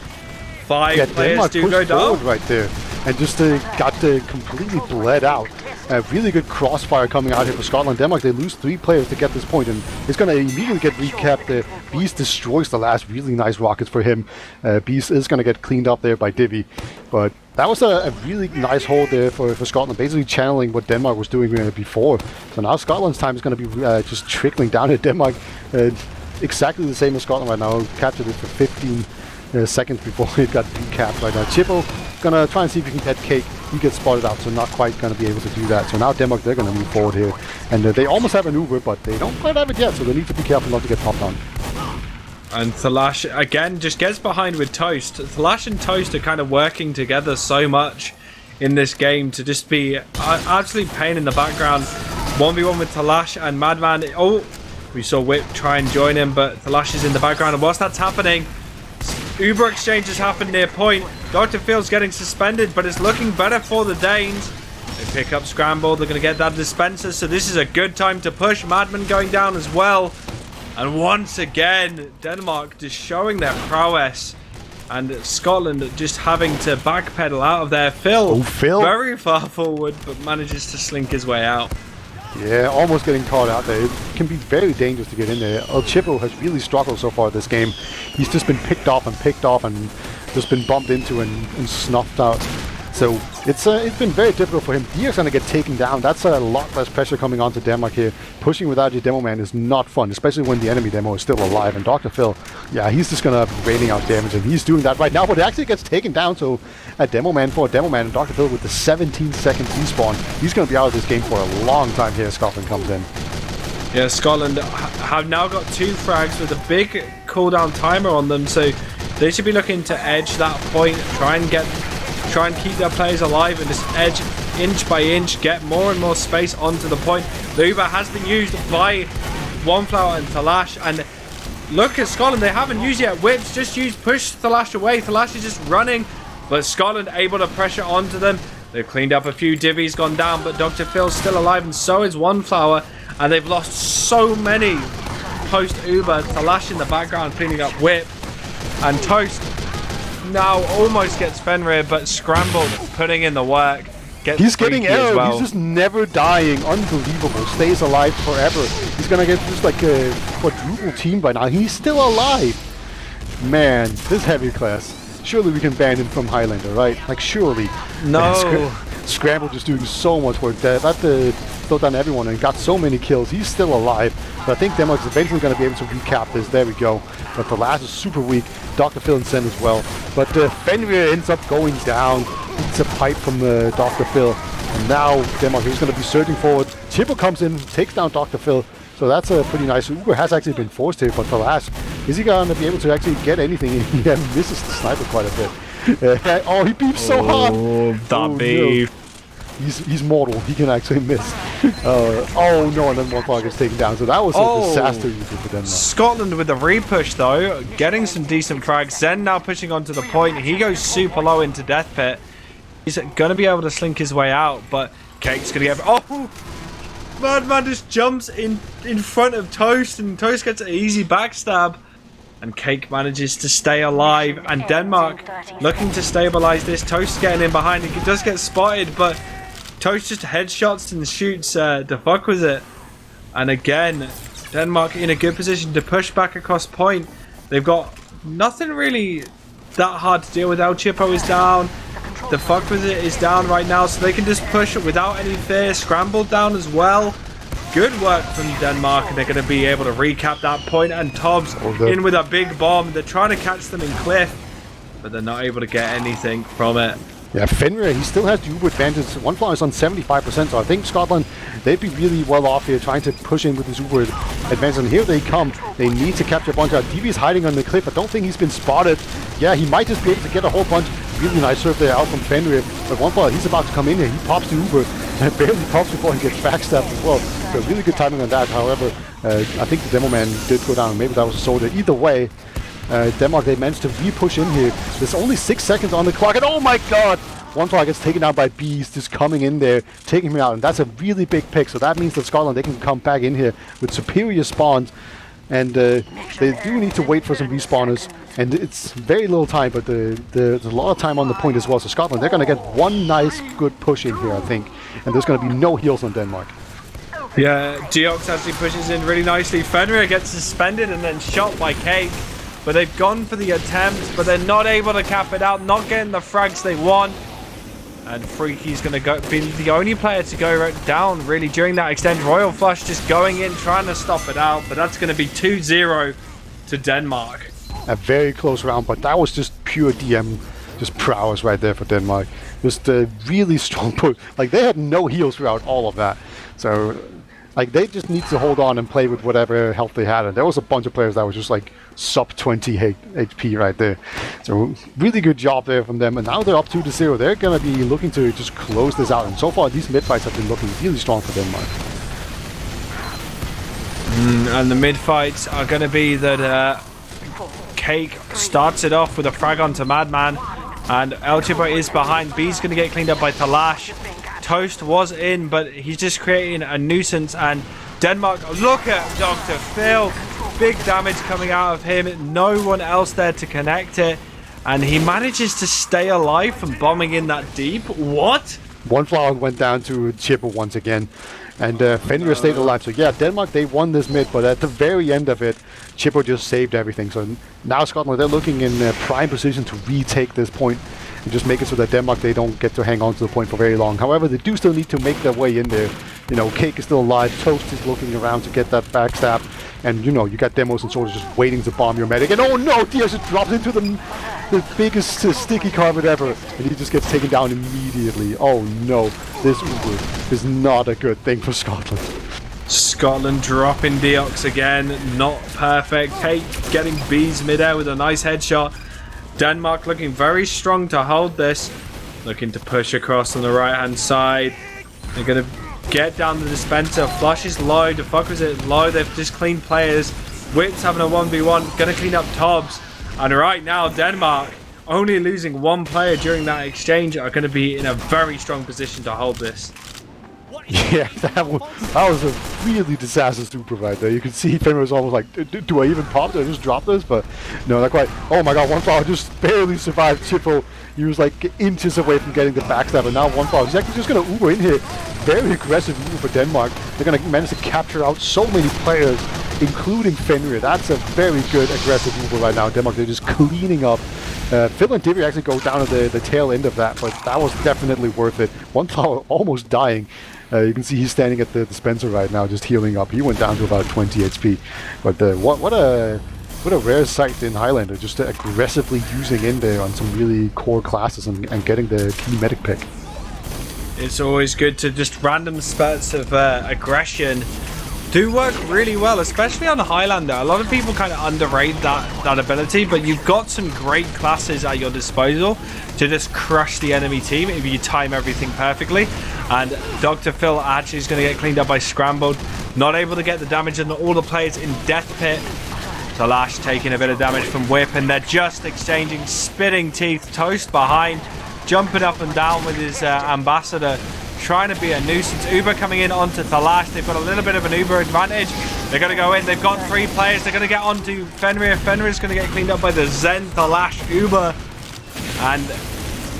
S1: Five players
S2: Denmark
S1: do go down
S2: right there, and just got completely bled out. Really good crossfire coming out here for Scotland. Denmark, they lose 3 players to get this point, and it's going to immediately get recapped. Beast destroys the last really nice rockets for him. Beast is going to get cleaned up there by Divi, but that was a really nice hold there for Scotland, basically channeling what Denmark was doing before. So now Scotland's time is going to be just trickling down at Denmark. Exactly the same as Scotland right now. Captured it for 15 seconds before it got recapped right now. Chipo gonna try and see if he can get Cake. He gets spotted out, so not quite gonna be able to do that. So now Denmark, they're gonna move forward here, and they almost have an Uber, but they don't quite have it yet, so they need to be careful not to get popped on.
S1: And Thalash again just gets behind with Toast. Thalash and Toast are kind of working together so much in this game to just be absolute pain in the background. 1v1 with Thalash and Madman. Oh, we saw Whip try and join him, but Thalash is in the background, and whilst that's happening, Uber exchange has happened near point. Dr. Phil's getting suspended, but it's looking better for the Danes. They pick up Scramble. They're going to get that dispenser, so this is a good time to push. Madman going down as well. And once again, Denmark just showing their prowess. And Scotland just having to backpedal out of there. Phil, very far forward, but manages to slink his way out.
S2: Yeah, almost getting caught out there. It can be very dangerous to get in there. El Chipo has really struggled so far this game. He's just been picked off and just been bumped into and snuffed out. So it's been very difficult for him. Diak's gonna get taken down. That's a lot less pressure coming onto Denmark here. Pushing without your demo man is not fun, especially when the enemy demo is still alive. And Dr. Phil, yeah, he's just gonna be raining out damage, and he's doing that right now, but it actually gets taken down. So a demo man for a demo man, and Dr. Phil with the 17-second respawn, he's gonna be out of this game for a long time here as Scotland comes in.
S1: Yeah, Scotland have now got 2 frags with a big cooldown timer on them, so they should be looking to edge that point, try and keep their players alive and just edge inch by inch, get more and more space onto the point. The Uber has been used by Oneflower and Thalash, and look at Scotland, they haven't used yet. Whips just used, push Thalash away. Thalash is just running, but Scotland able to pressure onto them. They've cleaned up a few divvies, gone down, but Dr. Phil's still alive, and so is Oneflower, and they've lost so many post-Uber. Thalash in the background cleaning up Whip, and Toast now almost gets Fenrir, but Scrambled putting in the work.
S2: He's getting arrow. Well. He's just never dying. Unbelievable. Stays alive forever. He's gonna get just like a quadruple team by now. He's still alive. Man, this heavy class. Surely we can ban him from Highlander, right? Like surely.
S1: No.
S2: Scramble just doing so much work. That slowed down everyone and got so many kills. He's still alive. But I think Denmark's eventually going to be able to recap this. There we go. But the last is super weak. Dr. Phil and Sen as well. But Fenrir ends up going down. It's a pipe from Dr. Phil. And now Denmark is going to be surging forward. Chipper comes in, takes down Dr. Phil. So that's pretty nice. Uber has actually been forced here, but for last, is he going to be able to actually get anything? He misses the sniper quite a bit. Oh, he beeps so hard!
S1: Oh, that beep.
S2: No. He's mortal. He can actually miss. Oh no, and then Oneflower gets taken down. So that was a disaster for Denmark.
S1: Scotland with the repush though, getting some decent frags. Zen now pushing onto the point. He goes super low into Death Pit. He's going to be able to slink his way out, but Cake's going to get... Oh! Madman just jumps in front of Toast, and Toast gets an easy backstab. And Cake manages to stay alive, and Denmark looking to stabilize this. Toast getting in behind. He does get spotted, but Toast just headshots and shoots the fuck with it. And again, Denmark in a good position to push back across point. They've got nothing really that hard to deal with. El Chippo is down. The fuck with it is down right now, so they can just push it without any fear. Scrambled down as well. Good work from Denmark, and they're going to be able to recap that point. And Tobbs in with a big bomb. They're trying to catch them in Cliff, but they're not able to get anything from it.
S2: Yeah, Fenrir, he still has the Uber advantage. Oneflower is on 75%, so I think Scotland, they'd be really well off here trying to push in with this Uber advantage. And here they come. They need to capture a bunch of DB's hiding on the cliff. I don't think he's been spotted. Yeah, he might just be able to get a whole bunch. Really nice serve there out from Fenrir. But Oneflower, he's about to come in here. He pops the Uber and barely pops before he gets backstabbed as well. So really good timing on that. However, I think the demo man did go down. Maybe that was a soldier. Either way, Denmark, they managed to re-push in here. There's only 6 seconds on the clock, and oh my god! Oneflower gets taken out by Bees, just coming in there, taking him out, and that's a really big pick. So that means that Scotland, they can come back in here with superior spawns, and they do need to wait for some respawners, and it's very little time, but there's a lot of time on the point as well. So Scotland, they're going to get one nice, good push in here, I think, and there's going to be no heals on Denmark.
S1: Yeah, Geox actually pushes in really nicely. Fenrir gets suspended and then shot by Cake, but they've gone for the attempt, but they're not able to cap it out, not getting the frags they want. And Freaky's going to be the only player to go down, really, during that extended Royal Flush, just going in, trying to stop it out. But that's going to be 2-0 to Denmark.
S2: A very close round, but that was just pure DM, just prowess right there for Denmark. Just a really strong push. Like, they had no heals throughout all of that. So, like, they just need to hold on and play with whatever health they had. And there was a bunch of players that was just, like, sub 20 HP right there. So really good job there from them, and now they're up 2-0. They're gonna be looking to just close this out, and so far these mid fights have been looking really strong for Denmark.
S1: And the mid fights are gonna be that Cake starts it off with a frag onto Madman, and El Chibo is behind. B's gonna get cleaned up by Thalash. Toast was in, but he's just creating a nuisance, and Denmark, look at Dr. Phil. Big damage coming out of him. No one else there to connect it. And he manages to stay alive from bombing in that deep. What?
S2: Oneflower went down to Chipper once again. And Fenrir stayed alive. So yeah, Denmark, they won this mid. But at the very end of it, Chipper just saved everything. So now Scotland, they're looking in prime position to retake this point. and just make it so that Denmark, they don't get to hang on to the point for very long. However, they do still need to make their way in there. You know, Cake is still alive, Toast is looking around to get that backstab, and you know, you got Demos and Soldiers just waiting to bomb your medic, and oh no, Diaz just drops into the biggest sticky carpet ever, and he just gets taken down immediately. Oh no, this Uber is not a good thing for Scotland.
S1: Scotland dropping Deox again, not perfect. Cake getting bees midair with a nice headshot. Denmark looking very strong to hold this. Looking to push across on the right hand side. They're going to get down the dispenser. Flush is low. The fuck was it low? They've just cleaned players. Wit's having a 1v1. Going to clean up Tobbs. And right now, Denmark, only losing one player during that exchange, are going to be in a very strong position to hold this.
S2: Yeah, that was a really disastrous super right there. You can see Fenrir was almost like, do I even pop? Do I just drop this? But no, not quite. Oh my god, One Flower just barely survived Chippo. He was like inches away from getting the backstab, and now One Flower is actually just going to Uber in here. Very aggressive move for Denmark. They're going to manage to capture out so many players, including Fenrir. That's a very good aggressive move right now. Denmark, they're just cleaning up. Phil and Divvy actually go down to the tail end of that, but that was definitely worth it. One Flower almost dying. You can see he's standing at the dispenser right now, just healing up. He went down to about 20 HP. But what a rare sight in Highlander, just aggressively using in there on some really core classes and getting the key medic pick.
S1: It's always good to just random spurts of aggression do work really well, especially on the Highlander. A lot of people kind of underrate that ability, but you've got some great classes at your disposal to just crush the enemy team if you time everything perfectly. And Dr. Phil actually is going to get cleaned up by Scrambled. Not able to get the damage on all the players in Death Pit. Talash taking a bit of damage from Whip, and they're just exchanging spitting teeth. Toast behind, jumping up and down with his ambassador, trying to be a nuisance. Uber coming in onto Thalash. They've got a little bit of an Uber advantage. They're going to go in. They've got 3 players. They're going to get onto Fenrir. Fenrir is going to get cleaned up by the Zen Thalash Uber. And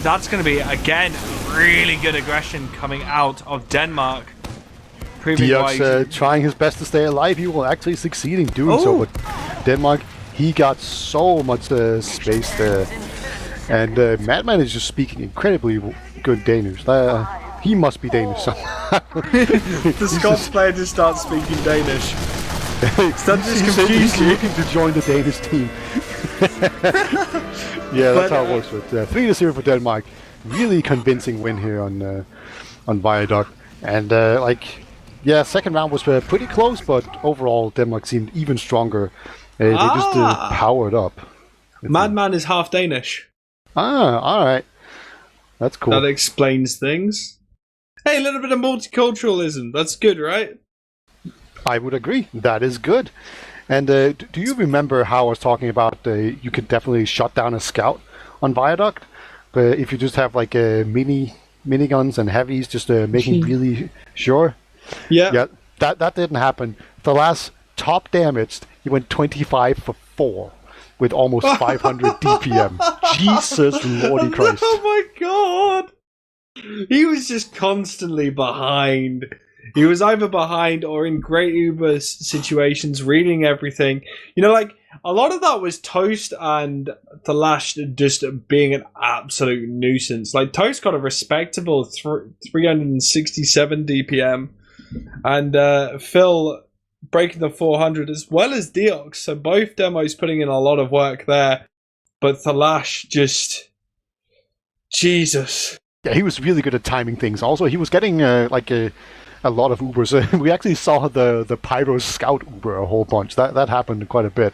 S1: that's going to be, again, really good aggression coming out of Denmark.
S2: Diaz trying his best to stay alive. He will actually succeed in doing so. But Denmark, he got so much space there. And Madman is just speaking incredibly good Danish. He must be Danish somehow.
S1: The Scots player just starts speaking Danish.
S2: He's looking to join the Danish team. Yeah, that's how it works. But 3-0 for Denmark. Really convincing win here on Viaduct. And second round was pretty close, but overall Denmark seemed even stronger. They just powered up.
S1: Madman is half Danish.
S2: Alright. That's cool.
S1: That explains things. Hey, a little bit of multiculturalism. That's good, right?
S2: I would agree. That is good. And do you remember how I was talking about you could definitely shut down a scout on Viaduct? But if you just have like miniguns and heavies, just making really sure. Yeah. That didn't happen. The last top damaged, he went 25 for 4 with almost 500 DPM. Jesus Lordy Christ!
S1: Oh my god! He was just constantly behind. He was either behind or in great Uber situations, reading everything. You know, like, a lot of that was Toast and Thalash just being an absolute nuisance. Like, Toast got a respectable 367 DPM, and Phil breaking the 400, as well as Deox. So both demos putting in a lot of work there. But Thalash just... Jesus.
S2: Yeah, he was really good at timing things. Also, he was getting a lot of Ubers. We actually saw the Pyro Scout Uber a whole bunch. That happened quite a bit.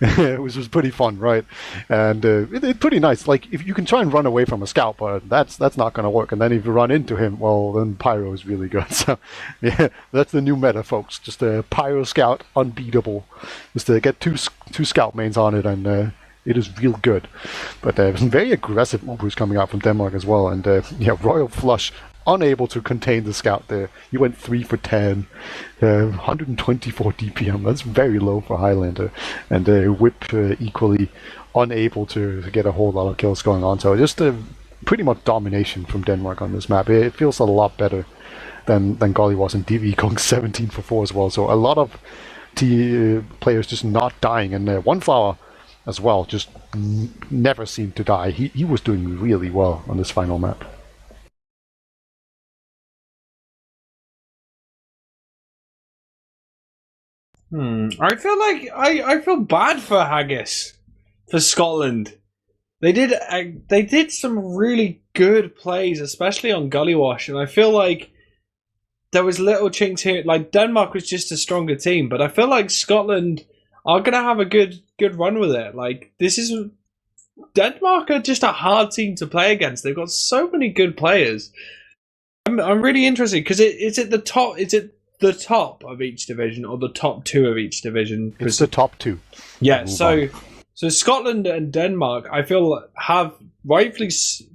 S2: It was pretty fun, right? And it's pretty nice. Like, if you can try and run away from a Scout, but that's not going to work. And then if you run into him, well, then Pyro is really good. So, yeah, that's the new meta, folks. Just a Pyro Scout, unbeatable. Just to get two Scout mains on it, and it is real good. But some very aggressive Ubers coming out from Denmark as well. And Royal Flush, unable to contain the Scout there. He went 3 for 10, 124 DPM. That's very low for Highlander. And Whip equally unable to get a whole lot of kills going on. So just pretty much domination from Denmark on this map. It feels a lot better than Gullywash and DV going 17 for 4 as well. So a lot of players just not dying. And One Flower, as well, just never seemed to die. He was doing really well on this final map.
S1: I feel like I feel bad for Haggis, for Scotland. They did some really good plays, especially on Gullywash, and I feel like there was little chinks here. Like Denmark was just a stronger team, but I feel like Scotland are gonna have a good run with it. Like Denmark are just a hard team to play against. They've got so many good players. I'm really interested because is it the top? Is it the top of each division or the top 2 of each division?
S2: It's the top 2.
S1: Yeah. So Scotland and Denmark, I feel, have rightfully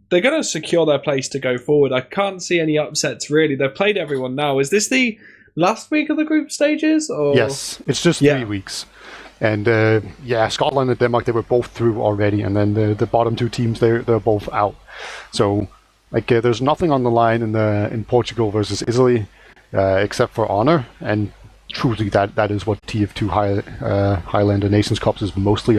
S1: they're going to secure their place to go forward. I can't see any upsets really. They've played everyone now. Is this the last week of the group stages? Or?
S2: Yes, it's just 3 weeks. And Scotland and Denmark, they were both through already, and then the bottom 2 teams, they're both out. So there's nothing on the line in Portugal versus Italy, except for honor, and truly that is what TF2 Highlander Nations Cups is mostly